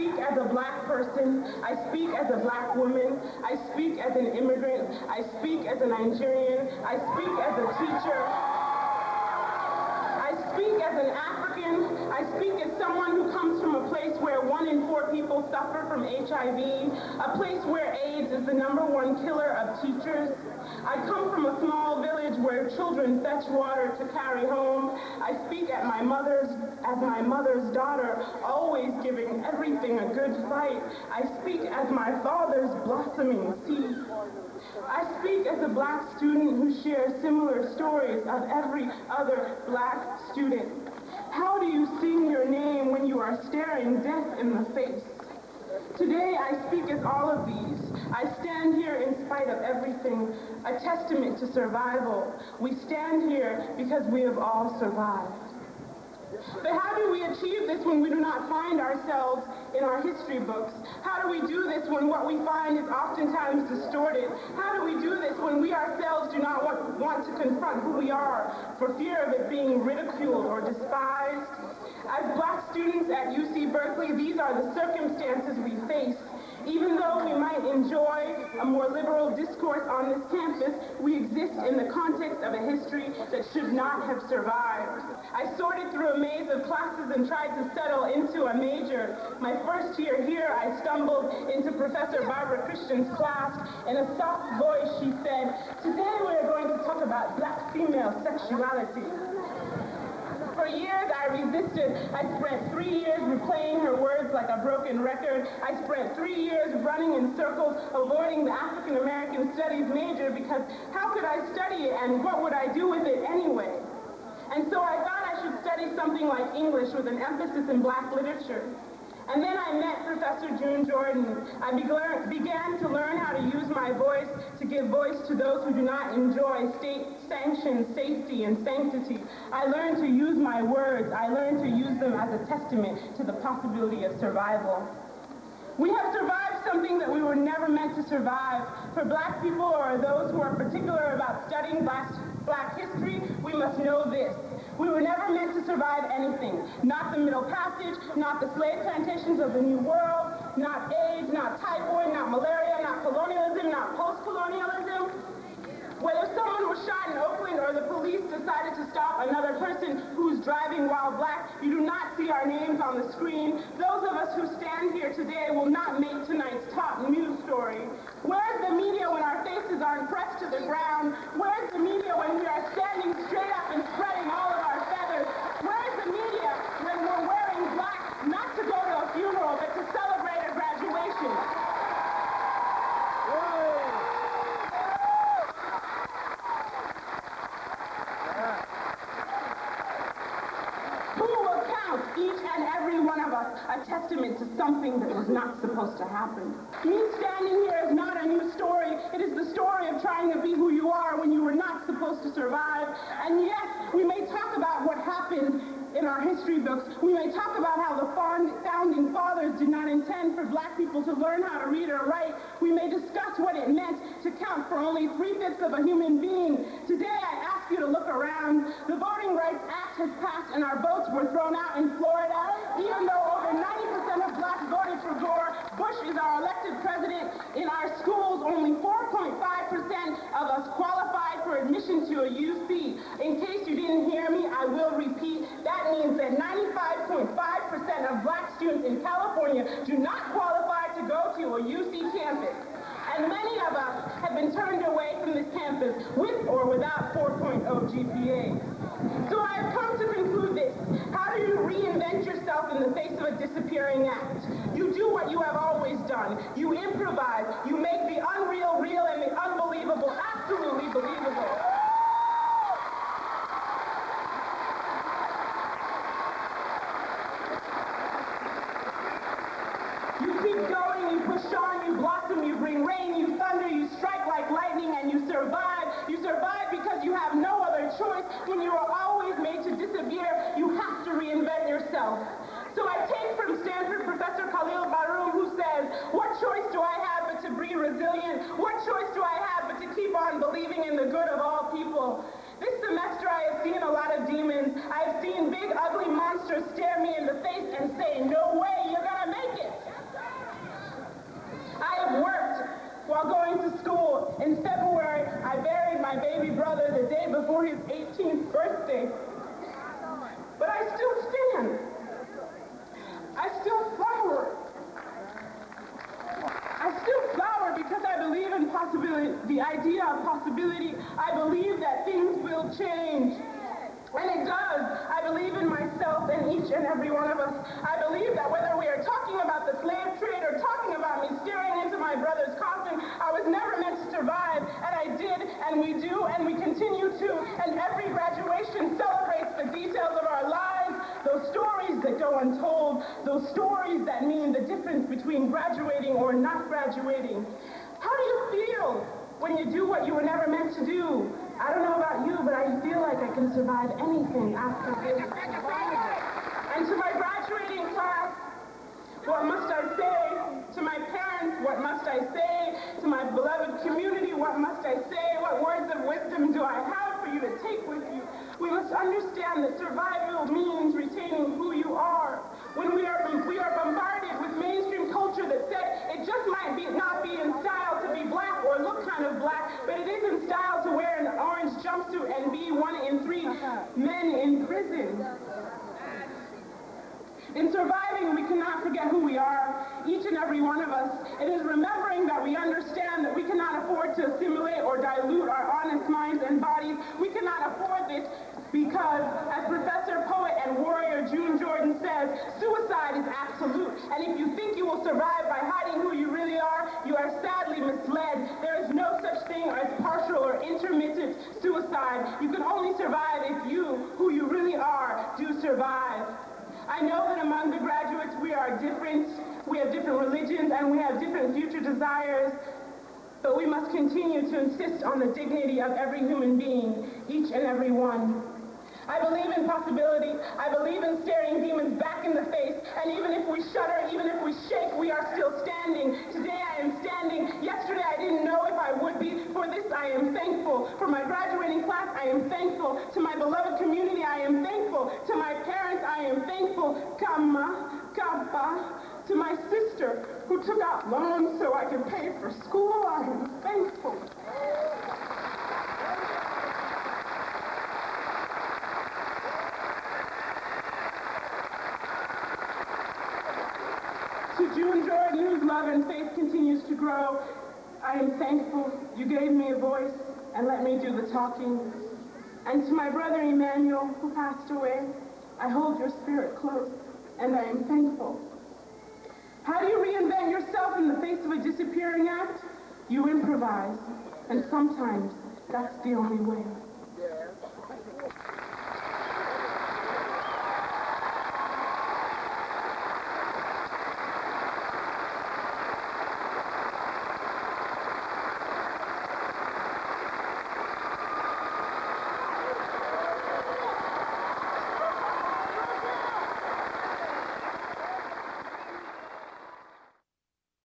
speak as a black person, I speak as a black woman, I speak as an immigrant, I speak as a Nigerian, I speak as a teacher, I speak as an African, I speak as someone who comes from a place where 1 in 4 people suffer from HIV, a place where AIDS is the #1 killer of teachers. I come from a small village where children fetch water to carry home. I speak as my mother's daughter, always giving everything a good fight. I speak as my father's blossoming seed. I speak as a black student who shares similar stories of every other black student. How do you sing your name when you are staring death in the face? Today I speak as all of these. I stand here in spite of everything, a testament to survival. We stand here because we have all survived. But how do we achieve this when we do not find ourselves in our history books? How do we do this when what we find is oftentimes distorted? How do we do this when we ourselves do not want to confront who we are for fear of it being ridiculed or despised? As black students at UC Berkeley, these are the circumstances we face. Even though we might enjoy a more liberal discourse on this campus, we exist in the context of a history that should not have survived. I sorted through a maze of classes and tried to settle into a major. My first year here, I stumbled into Professor Barbara Christian's class. In a soft voice, she said, "Today we're going to talk about black female sexuality." For years I resisted. I spent 3 years replaying her words like a broken record. I spent 3 years running in circles, avoiding the African American Studies major because how could I study it and what would I do with it anyway? And so I thought I should study something like English with an emphasis in black literature. And then I met Professor June Jordan. I began to learn how to use my voice to give voice to those who do not enjoy state-sanctioned safety and sanctity. I learned to use my words. I learned to use them as a testament to the possibility of survival. We have survived something that we were never meant to survive. For black people or those who are particular about studying black history, we must know this. We were never meant to survive anything. Not the Middle Passage, not the slave plantations of the New World, not AIDS, not typhoid, not malaria, not colonialism, not post-colonialism. Whether someone was shot in Oakland or the police decided to stop another person who's driving while black, you do not see our names on the screen. Those of us who stand here today will not make tonight's top news story. Where's the media when our faces aren't pressed to the ground? Where's the media when we are standing straight up and spreading all of our feathers? Where's the media when we're wearing black, not to go to a funeral, but to celebrate a graduation? Each and every one of us a testament to something that was not supposed to happen. Me standing here is not a new story. It is the story of trying to be who you are when you were not supposed to survive. And yes, we may talk about what happened in our history books. We may talk about how the founding fathers did not intend for black people to learn how to read or write. We may discuss what it meant to count for only 3/5 of a human being. Today I ask you to look around. The Voting Rights Act has passed and our votes were thrown out in Florida. Even though over 90% of blacks voted for Gore, Bush is our elected president. In our schools, only 4.5% of us qualified for admission to a UC. In case you didn't hear me, I will repeat. That means that 95.5% of black students in California do not qualify to go to a UC campus. And many of us have been turned away from this campus with or without 4.0 GPAs. So I have come to conclude this. How do you reinvent yourself in the face of a disappearing act? You do what you have always done. You improvise. You make the unreal real and the unbelievable absolutely believable. You keep going, you push on, you blossom, you bring rain, you thunder, you strike like lightning, and you survive. You survive because you have no other choice. When you are always made to disappear, you have to reinvent yourself. So I take from Stanford Professor Khalil Baroum, who says, what choice do I have but to be resilient? What choice do I have but to keep on believing in the good of all people? This semester I have seen a lot of demons. I have seen big ugly monsters stare me in the face and say, no way, you're gonna make it. In February, I buried my baby brother the day before his 18th birthday. But I still stand. I still flower. I still flower because I believe in possibility, the idea of possibility. I believe that things will change. And it does. I believe in myself and each and every one of us. I believe that whether we are talking about the slave trade or talking about me staring into my brother's coffin, I was never meant to survive, and I did, and we do, and we continue to, and every graduation celebrates the details of our lives, those stories that go untold, those stories that mean the difference between graduating or not graduating. How do you feel when you do what you were never meant to do? I don't know about you, but I feel like I can survive anything after this. And to my graduating class, what must I say? To my parents, what must I say? To my beloved community, what must I say? What words of wisdom do I have for you to take with you? We must understand that survival means retaining who you are. When we are bombarded with mainstream culture that said it just might not be in style to be black or look kind of black, but it is in style to wear an orange jumpsuit and be 1 in 3 men in prison. In surviving, we cannot forget who we are, each and every one of us. It is remembering that we understand that we cannot afford to assimilate or dilute our honest minds and bodies. We cannot afford this because, as professor, poet, and warrior June Jordan says, suicide is absolute. And if you think you will survive by hiding who you really are, you are sadly misled. There is no such thing as partial or intermittent suicide. You can only survive if you, who you really are, do survive. I know that among the graduates we are different, we have different religions, and we have different future desires, but we must continue to insist on the dignity of every human being, each and every one. I believe in possibility. I believe in staring demons back in the face, and even if we shudder, even if we shake, we are still standing. Today I am standing. Yesterday I didn't know if I would be. For this I am thankful. For my graduating class I am thankful. To my beloved community I am thankful. To my parents I am thankful. Kama, Kappa. To my sister who took out loans so I could pay for school, I am thankful. To June Jordan, whose love and faith continues to grow, I am thankful you gave me a voice and let me do the talking. And to my brother Emmanuel, who passed away, I hold your spirit close, and I am thankful. How do you reinvent yourself in the face of a disappearing act? You improvise, and sometimes that's the only way.